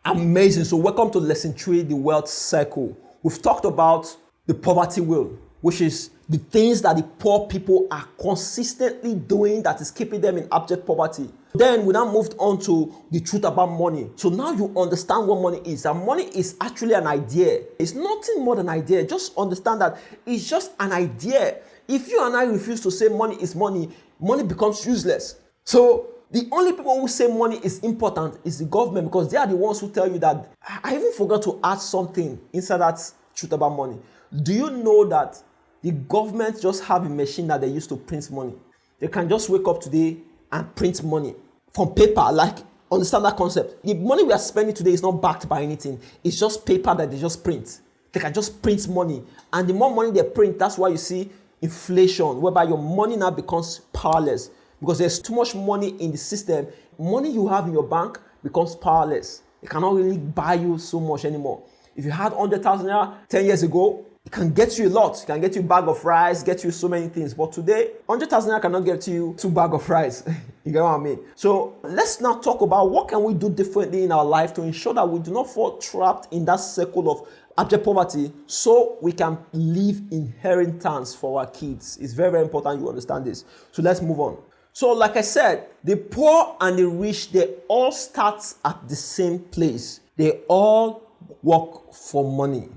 Amazing. So welcome to lesson 3, the wealth cycle. We've talked about the poverty wheel, which is the things that the poor people are consistently doing that is keeping them in abject poverty. Then we now moved on to the truth about money. So now you understand what money is. And money is actually an idea. It's nothing more than an idea. Just understand that it's just an idea. If you and I refuse to say money is money, money becomes useless. So the only people who say money is important is the government, because they are the ones who tell you that. I even forgot to add something inside that truth about money. Do you know that the government just have a machine that they use to print money? They can just wake up today and print money from paper. Like, understand that concept. The money we are spending today is not backed by anything. It's just paper that they just print. They can just print money. And the more money they print, that's why you see inflation, whereby your money now becomes powerless. Because there's too much money in the system. Money you have in your bank becomes powerless. It cannot really buy you so much anymore. If you had 100,000 naira 10 years ago, it can get you a lot. It can get you a bag of rice, get you so many things. But today, 100,000 naira cannot get you 2 bags of rice. You get what I mean? So let's now talk about what can we do differently in our life to ensure that we do not fall trapped in that circle of abject poverty, so we can leave inheritance for our kids. It's very, very important you understand this. So let's move on. So like I said, the poor and the rich, they all start at the same place. They all work for money.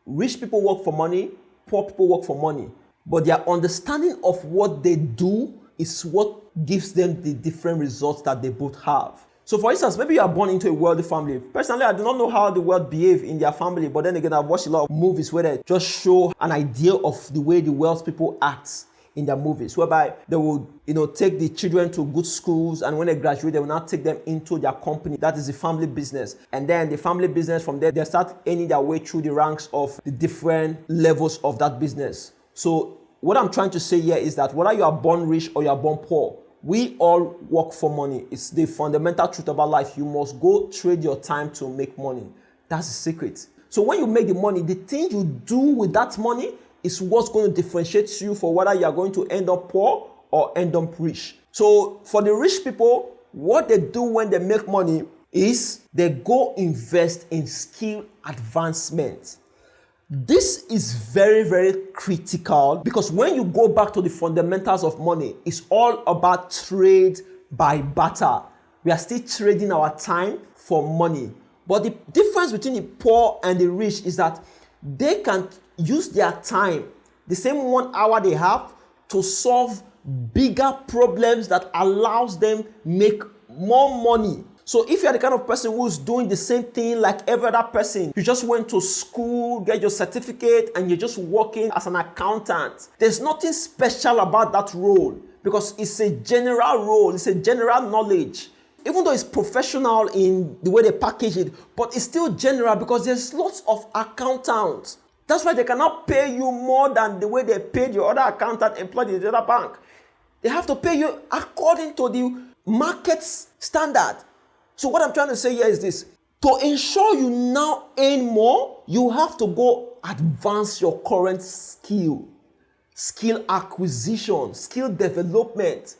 Rich people work for money, poor people work for money. But their understanding of what they do is what gives them the different results that they both have. So for instance, maybe you are born into a wealthy family. Personally, I do not know how the wealth behave in their family, but then again, I've watched a lot of movies where they just show an idea of the way the wealth people act in their movies, whereby they will, take the children to good schools, and when they graduate, they will now take them into their company. That is the family business. And then the family business, from there, they start earning their way through the ranks of the different levels of that business. So what I'm trying to say here is that whether you are born rich or you are born poor, we all work for money. It's the fundamental truth about life. You must go trade your time to make money. That's the secret. So when you make the money, the thing you do with that money is what's going to differentiate you for whether you are going to end up poor or end up rich. So for the rich people, what they do when they make money is they go invest in skill advancement. This is very, very critical, because when you go back to the fundamentals of money, it's all about trade by barter. We are still trading our time for money. But the difference between the poor and the rich is that they can use their time, the same 1 hour they have, to solve bigger problems that allows them make more money. So if you're the kind of person who's doing the same thing like every other person, you just went to school, get your certificate, and you're just working as an accountant, there's nothing special about that role, because it's a general role, it's a general knowledge. Even though it's professional in the way they package it, but it's still general, because there's lots of accountants. That's why they cannot pay you more than the way they paid your other accountant employed in the other bank. They have to pay you according to the market standard. So what I'm trying to say here is this: to ensure you now earn more, you have to go advance your current skill acquisition, skill development,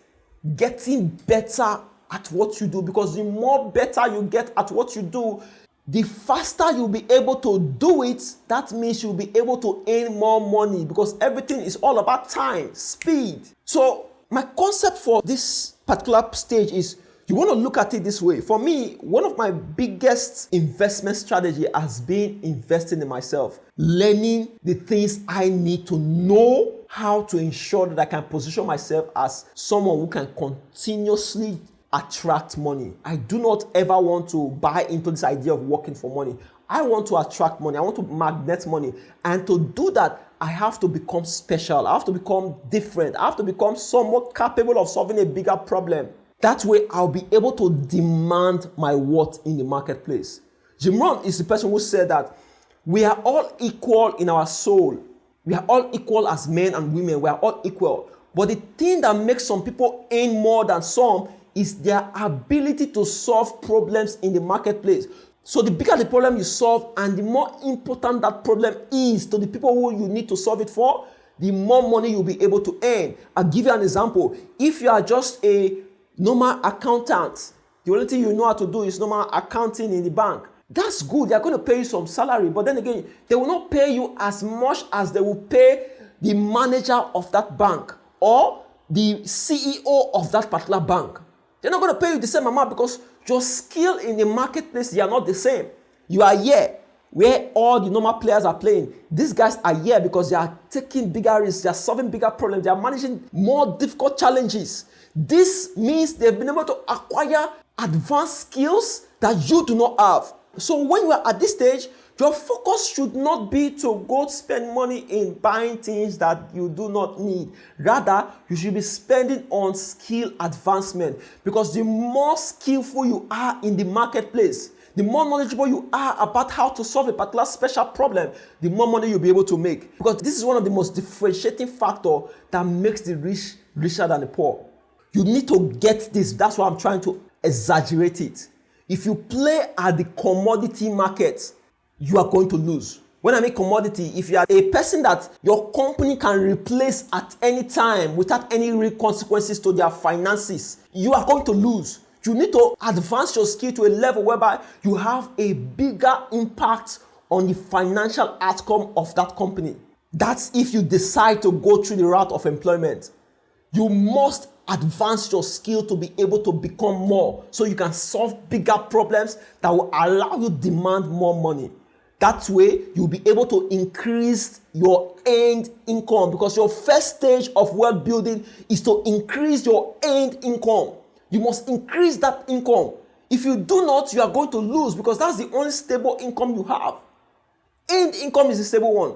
getting better at what you do. Because the more better you get at what you do, the faster you'll be able to do it. That means you'll be able to earn more money, because everything is all about time, speed. So my concept for this particular stage is, you want to look at it this way. For me, one of my biggest investment strategy has been investing in myself, learning the things I need to know how to ensure that I can position myself as someone who can continuously attract money. I do not ever want to buy into this idea of working for money. I want to attract money. I want to magnet money. And to do that, I have to become special. I have to become different. I have to become somewhat capable of solving a bigger problem. That way, I'll be able to demand my worth in the marketplace. Jim Rohn is the person who said that we are all equal in our soul. We are all equal as men and women. We are all equal. But the thing that makes some people earn more than some is their ability to solve problems in the marketplace. So the bigger the problem you solve, and the more important that problem is to the people who you need to solve it for, the more money you'll be able to earn. I'll give you an example. If you are just a normal accountant, the only thing you know how to do is normal accounting in the bank, That's good. They are going to pay you some salary, but then again, they will not pay you as much as they will pay the manager of that bank or the CEO of that particular bank. They're not going to pay you the same amount because your skill in the marketplace, they are not the same. You are here where all the normal players are playing. These guys are here because they are taking bigger risks, they are solving bigger problems, they are managing more difficult challenges. This means they've been able to acquire advanced skills that you do not have. So when you are at this stage, your focus should not be to go spend money in buying things that you do not need. Rather, you should be spending on skill advancement, because the more skillful you are in the marketplace, the more knowledgeable you are about how to solve a particular special problem, the more money you'll be able to make. Because this is one of the most differentiating factors that makes the rich richer than the poor. You need to get this. That's why I'm trying to exaggerate it. If you play at the commodity market, you are going to lose. When I mean commodity, if you are a person that your company can replace at any time without any real consequences to their finances, you are going to lose. You need to advance your skill to a level whereby you have a bigger impact on the financial outcome of that company. That's if you decide to go through the route of employment. You must advance your skill to be able to become more, so you can solve bigger problems that will allow you to demand more money. That way, you'll be able to increase your earned income, because your first stage of wealth building is to increase your earned income. You must increase that income. If you do not, you are going to lose, because that's the only stable income you have. Earned income is the stable one.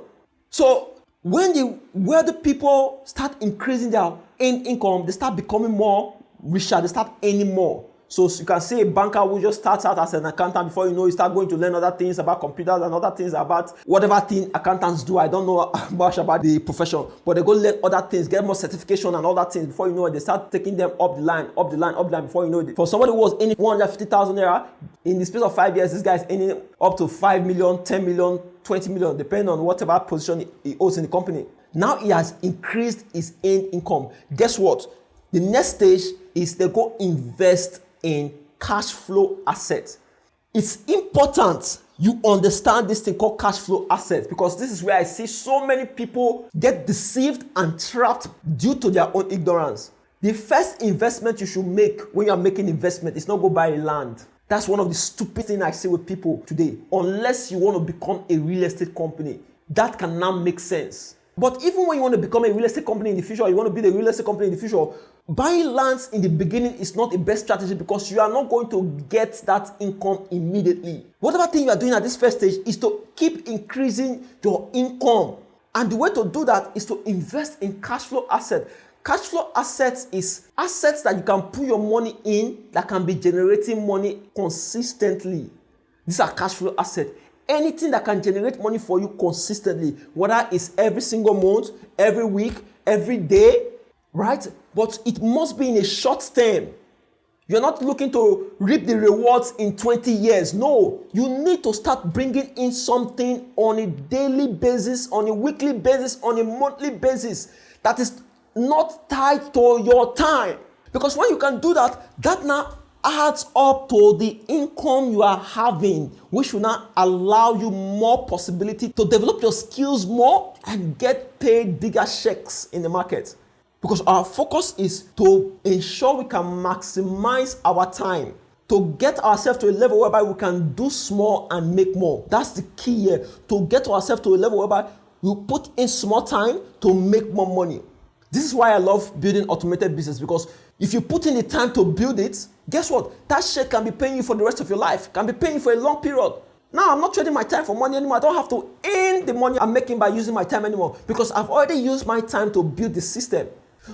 So when the wealthy people start increasing their earned income, they start becoming more richer, they start earning more. So you can see a banker who just starts out as an accountant. Before you know, you start going to learn other things about computers and other things about whatever thing accountants do. I don't know much about the profession, but they go learn other things, get more certification and other things. Before you know it, they start taking them up the line. Before you know it, for somebody who was earning 150,000 naira, in the space of 5 years, this guy is earning up to 5 million, 10 million, 20 million, depending on whatever position he holds in the company. Now he has increased his earned income. Guess what? The next stage is they go invest in cash flow assets. It's important you understand this thing called cash flow assets, because this is where I see so many people get deceived and trapped due to their own ignorance. The first investment you should make when you're making investment is not go buy land. That's one of the stupid things I see with people today. Unless you want to become a real estate company, that can now make sense. But even when you want to become a real estate company in the future, you want to build a real estate company in the future, buying lands in the beginning is not the best strategy, because you are not going to get that income immediately. Whatever thing you are doing at this first stage is to keep increasing your income. And the way to do that is to invest in cash flow assets. Cash flow assets is assets that you can put your money in that can be generating money consistently. These are cash flow assets. Anything that can generate money for you consistently, whether it's every single month, every week, every day, right? But it must be in a short term. You're not looking to reap the rewards in 20 years. No, you need to start bringing in something on a daily basis, on a weekly basis, on a monthly basis that is not tied to your time. Because when you can do that, that now adds up to the income you are having, which will now allow you more possibility to develop your skills more and get paid bigger checks in the market. Because our focus is to ensure we can maximize our time, to get ourselves to a level whereby we can do small and make more. That's the key here, to get ourselves to a level whereby we put in small time to make more money. This is why I love building automated business, because if you put in the time to build it, guess what? That shit can be paying you for the rest of your life, can be paying you for a long period. Now, I'm not trading my time for money anymore. I don't have to earn the money I'm making by using my time anymore, because I've already used my time to build the system.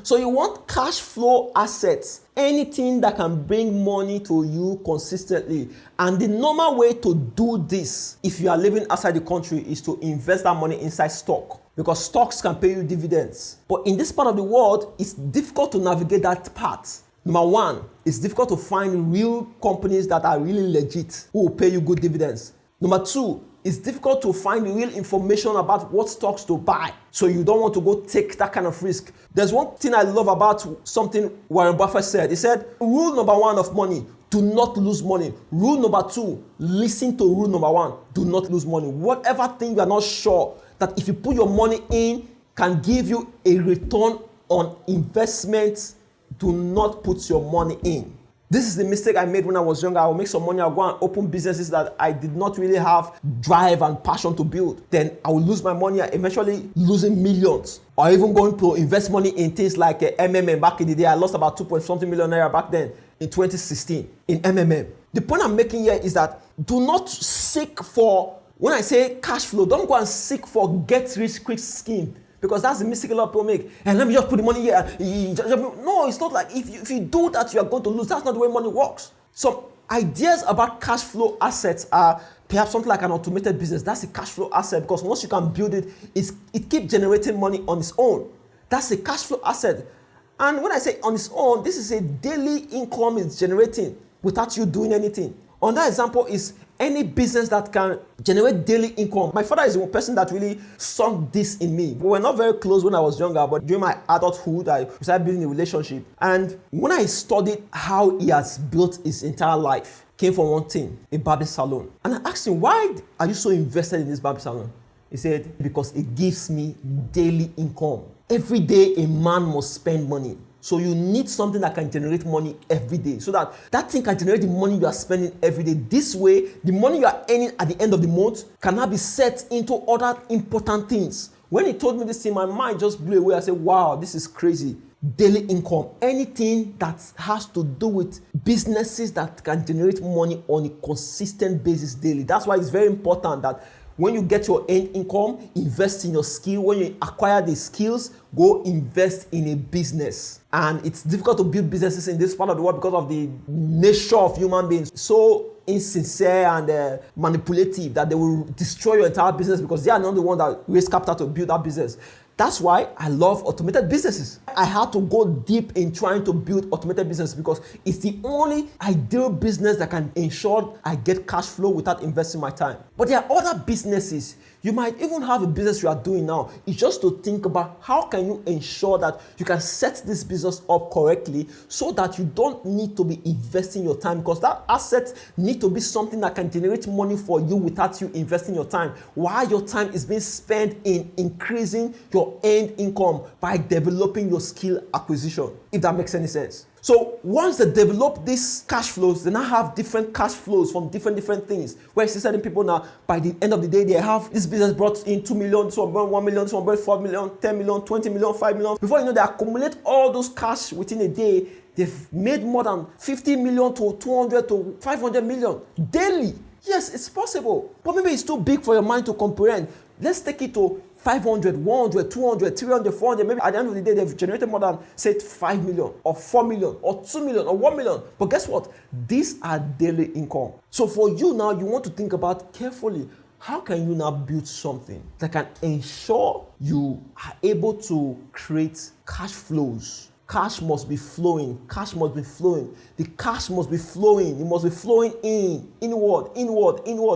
So you want cash flow assets, anything that can bring money to you consistently. And the normal way to do this, if you are living outside the country, is to invest that money inside stock, because stocks can pay you dividends. But in this part of the world, it's difficult to navigate that part. Number one, it's difficult to find real companies that are really legit, who will pay you good dividends. Number two, it's difficult to find real information about what stocks to buy. So you don't want to go take that kind of risk. There's one thing I love about something Warren Buffett said. He said, rule number one of money, Do not lose money. Rule number 2, listen to rule number 1. Do not lose money. Whatever thing you are not sure that if you put your money in can give you a return on investment, do not put your money in. This is the mistake I made when I was younger. I would make some money, I'll go and open businesses that I did not really have drive and passion to build. Then I would lose my money, eventually losing millions. Or even going to invest money in things like MMM. Back in the day, I lost about 2.something million naira back then in 2016 in MMM. The point I'm making here is that do not seek for, when I say cash flow, don't go and seek for get rich quick scheme. Because that's the mistake a lot of people make. And let me just put the money here. No, it's not like if you do that, you are going to lose. That's not the way money works. Some ideas about cash flow assets are perhaps something like an automated business. That's a cash flow asset because once you can build it, it keeps generating money on its own. That's a cash flow asset. And when I say on its own, this is a daily income it's generating without you doing anything. Another example is any business that can generate daily income. My father is the person that really sunk this in me. We were not very close when I was younger, but during my adulthood, I started building a relationship. And when I studied how he has built his entire life, came from one thing, a barber salon. And I asked him, why are you so invested in this barber salon? He said, because it gives me daily income. Every day, a man must spend money. So you need something that can generate money every day so that thing can generate the money you are spending every day. This way, the money you are earning at the end of the month cannot be set into other important things. When he told me this thing, my mind just blew away. I said, wow, this is crazy. Daily income, anything that has to do with businesses that can generate money on a consistent basis daily. That's why it's very important that when you get your end income, invest in your skill. When you acquire the skills, go invest in a business. And it's difficult to build businesses in this part of the world because of the nature of human beings. So insincere and manipulative that they will destroy your entire business because they are not the one that raised capital to build that business. That's why I love automated businesses. I had to go deep in trying to build automated business because it's the only ideal business that can ensure I get cash flow without investing my time. But there are other businesses. You might even have a business you are doing now. It's just to think about how can you ensure that you can set this business up correctly so that you don't need to be investing your time because that asset needs to be something that can generate money for you without you investing your time. While your time is being spent in increasing your end income by developing your skill acquisition, if that makes any sense. So once they develop these cash flows, they now have different cash flows from different things. Where it's certain people now, by the end of the day, they have this business brought in 2 million, some brought 1 million, some brought 4 million, 10 million, 20 million, 5 million. Before you know, they accumulate all those cash within a day. They've made more than 50 million to 200 to 500 million daily. Yes, it's possible, but maybe it's too big for your mind to comprehend. Let's take it to 500, 100, 200, 300, 400. Maybe at the end of the day, they've generated more than, say, 5 million or 4 million or 2 million or 1 million. But guess what? These are daily income. So for you now, you want to think about carefully, how can you now build something that can ensure you are able to create cash flows? Cash must be flowing. Cash must be flowing. The cash must be flowing. It must be flowing inward,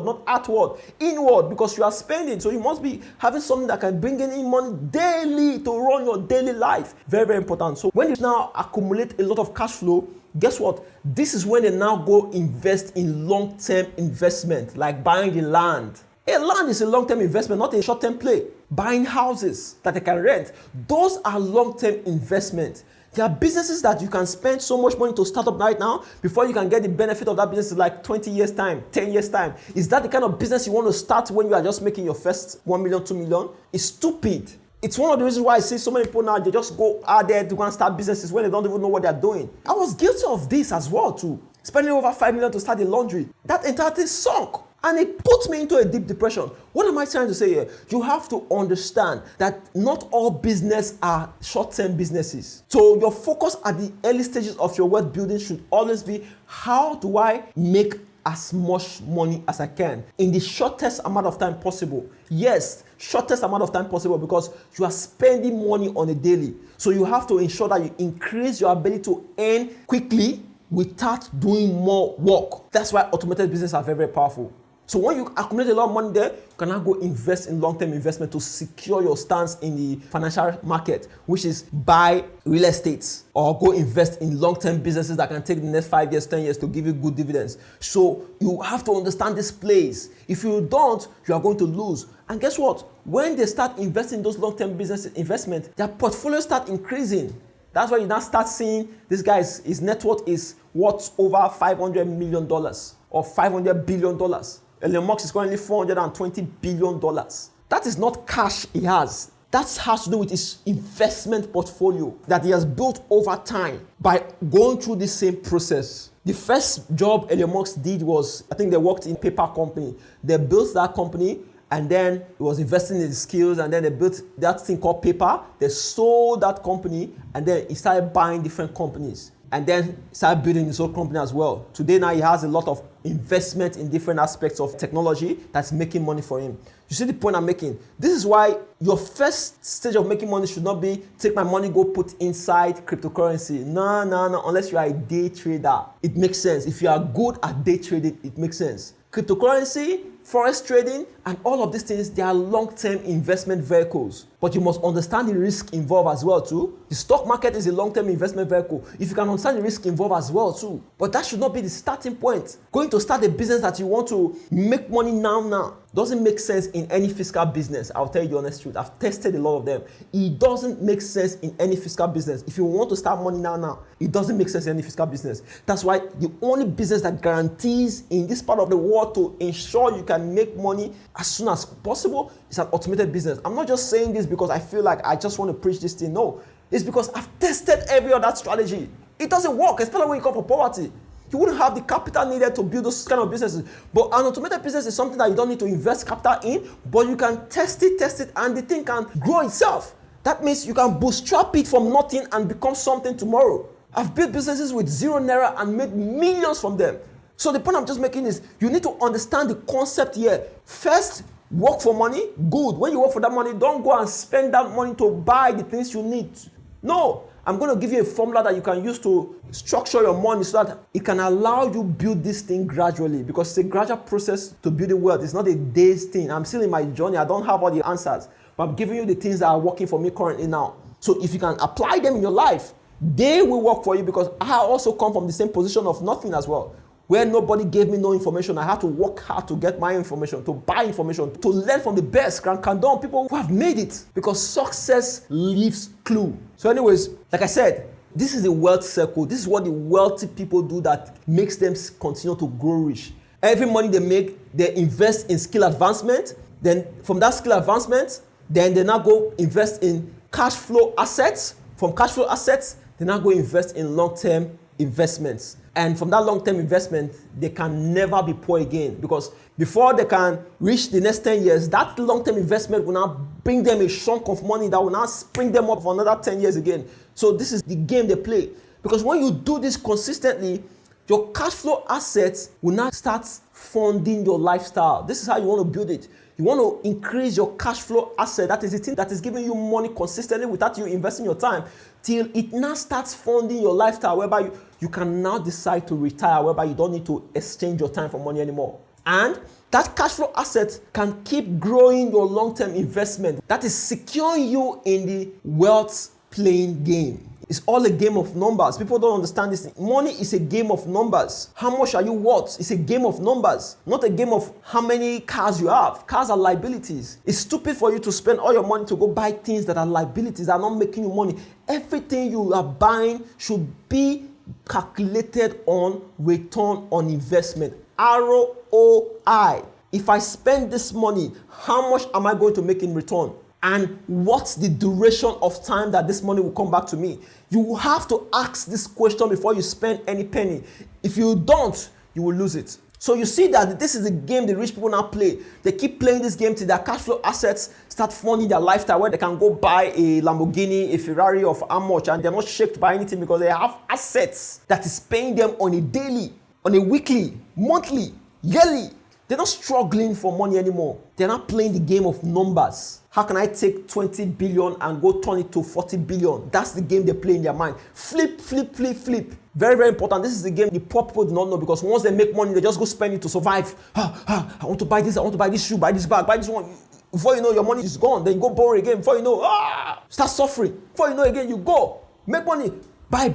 not outward, inward, because you are spending. So you must be having something that can bring in money daily to run your daily life. Very, very important. So when you now accumulate a lot of cash flow, guess what? This is when they now go invest in long-term investment, like buying the land. A land is a long-term investment, not a short-term play. Buying houses that they can rent. Those are long-term investments. There are businesses that you can spend so much money to start up right now before you can get the benefit of that business in like 20 years time, 10 years time. Is that the kind of business you want to start when you are just making your first 1 million, 2 million? It's stupid. It's one of the reasons why I see so many people now, they just go out there to go and start businesses when they don't even know what they're doing. I was guilty of this as well too. Spending over 5 million to start a laundry. That entire thing sunk. And it put me into a deep depression. What am I trying to say here? You have to understand that not all business are short-term businesses. So your focus at the early stages of your wealth building should always be, how do I make as much money as I can in the shortest amount of time possible? Yes, shortest amount of time possible, because you are spending money on a daily. So you have to ensure that you increase your ability to earn quickly without doing more work. That's why automated businesses are very, very powerful. So when you accumulate a lot of money there, you can now go invest in long-term investment to secure your stance in the financial market, which is buy real estate or go invest in long-term businesses that can take the next 5 years, 10 years to give you good dividends. So you have to understand this place. If you don't, you are going to lose. And guess what? When they start investing in those long-term business investments, their portfolios start increasing. That's why you now start seeing this guy's his net worth is worth over $500 million or $500 billion. Elon Musk is currently $420 billion. That is not cash he has. That has to do with his investment portfolio that he has built over time by going through the same process. The first job Elon Musk did was, I think they worked in a paper company. They built that company and then he was investing in the skills and then they built that thing called paper. They sold that company and then he started buying different companies. And then started building his own company as well. Today now he has a lot of investment in different aspects of technology that's making money for him. You see the point I'm making? This is why your first stage of making money should not be take my money, go put inside cryptocurrency. No, unless you are a day trader. It makes sense. If you are good at day trading, it makes sense. Cryptocurrency, forex trading, and all of these things, they are long-term investment vehicles. But you must understand the risk involved as well too. The stock market is a long-term investment vehicle. If you can understand the risk involved as well too. But that should not be the starting point. Going to start a business that you want to make money now doesn't make sense in any fiscal business. I'll tell you the honest truth. I've tested a lot of them. It doesn't make sense in any fiscal business. If you want to start money now, it doesn't make sense in any fiscal business. That's why the only business that guarantees in this part of the world to ensure you can make money as soon as possible is an automated business. I'm not just saying this because I feel like I just want to preach this thing. No, it's because I've tested every other strategy. It doesn't work, especially when you come from poverty. You wouldn't have the capital needed to build those kind of businesses. But an automated business is something that you don't need to invest capital in, but you can test it, and the thing can grow itself. That means you can bootstrap it from nothing and become something tomorrow. I've built businesses with $0 and made millions from them. So the point I'm just making is you need to understand the concept here. First, work for money. Good. When you work for that money, don't go and spend that money to buy the things you need. No. I'm going to give you a formula that you can use to structure your money so that it can allow you build this thing gradually, because it's a gradual process to building wealth. It's not a day's thing. I'm still in my journey. I don't have all the answers, but I'm giving you the things that are working for me currently now. So if you can apply them in your life, they will work for you, because I also come from the same position of nothing as well, where nobody gave me no information. I had to work hard to get my information, to buy information, to learn from the best, condone people who have made it, because success leaves clue. So anyways, like I said, this is the wealth circle. This is what the wealthy people do that makes them continue to grow rich. Every money they make, they invest in skill advancement. Then from that skill advancement, then they now go invest in cash flow assets. From cash flow assets, they now go invest in long-term investments. And from that long-term investment, they can never be poor again, because before they can reach the next 10 years, that long-term investment will now bring them a chunk of money that will now spring them up for another 10 years again. So this is the game they play. Because when you do this consistently, your cash flow assets will now start funding your lifestyle. This is how you want to build it. You want to increase your cash flow asset. That is the thing that is giving you money consistently without you investing your time, till it now starts funding your lifestyle, whereby you can now decide to retire, whereby you don't need to exchange your time for money anymore. And that cash flow asset can keep growing your long-term investment. That is securing you in the wealth playing game. It's all a game of numbers. People don't understand this. Money is a game of numbers. How much are you worth? It's a game of numbers, not a game of how many cars you have. Cars are liabilities. It's stupid for you to spend all your money to go buy things that are liabilities, that are not making you money. Everything you are buying should be calculated on return on investment, ROI. If I spend this money, how much am I going to make in return? And what's the duration of time that this money will come back to me? You have to ask this question before you spend any penny. If you don't, you will lose it. So you see that this is the game the rich people now play. They keep playing this game till their cash flow assets start funding their lifestyle, where they can go buy a Lamborghini, a Ferrari of how much, and they're not shaked by anything, because they have assets that is paying them on a daily, on a weekly, monthly, yearly. They're not struggling for money anymore. They're not playing the game of numbers. How can I take 20 billion and go turn it to 40 billion? That's the game they play in their mind. Flip, flip, flip, flip. Very, very important. This is the game the poor people do not know, because once they make money, they just go spend it to survive. I want to buy this, I want to buy this shoe, buy this bag, buy this one. Before you know, your money is gone. Then you go borrow again. Before you know, start suffering. Before you know again, you go make money. Buy.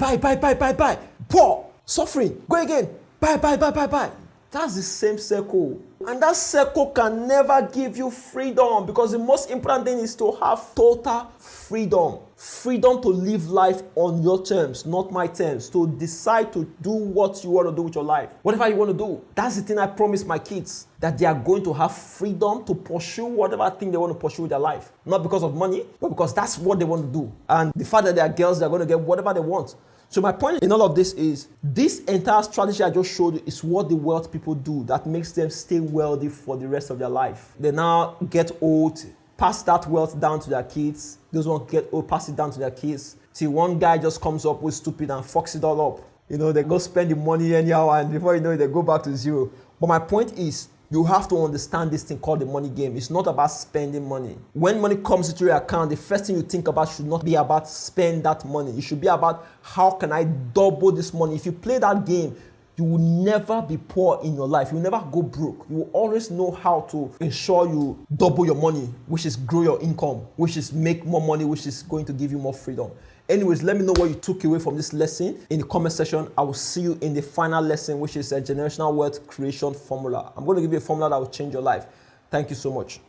Poor, suffering. Go again. Buy. That's the same circle. And that circle can never give you freedom, because the most important thing is to have total freedom. Freedom to live life on your terms, not my terms. To decide to do what you want to do with your life. Whatever you want to do. That's the thing I promise my kids. That they are going to have freedom to pursue whatever thing they want to pursue with their life. Not because of money, but because that's what they want to do. And the fact that they are girls, they're going to get whatever they want. So my point in all of this is, this entire strategy I just showed you is what the wealth people do that makes them stay wealthy for the rest of their life. They now get old, pass that wealth down to their kids. Those who get old, pass it down to their kids. Till one guy just comes up with stupid and fucks it all up. They go spend the money anyhow, and before you know it, they go back to zero. But my point is, you have to understand this thing called the money game. It's not about spending money. When money comes into your account, the first thing you think about should not be about spend that money. It should be about, how can I double this money? If you play that game, you will never be poor in your life. You will never go broke. You will always know how to ensure you double your money, which is grow your income, which is make more money, which is going to give you more freedom. Anyways, let me know what you took away from this lesson in the comment section. I will see you in the final lesson, which is a generational wealth creation formula. I'm going to give you a formula that will change your life. Thank you so much.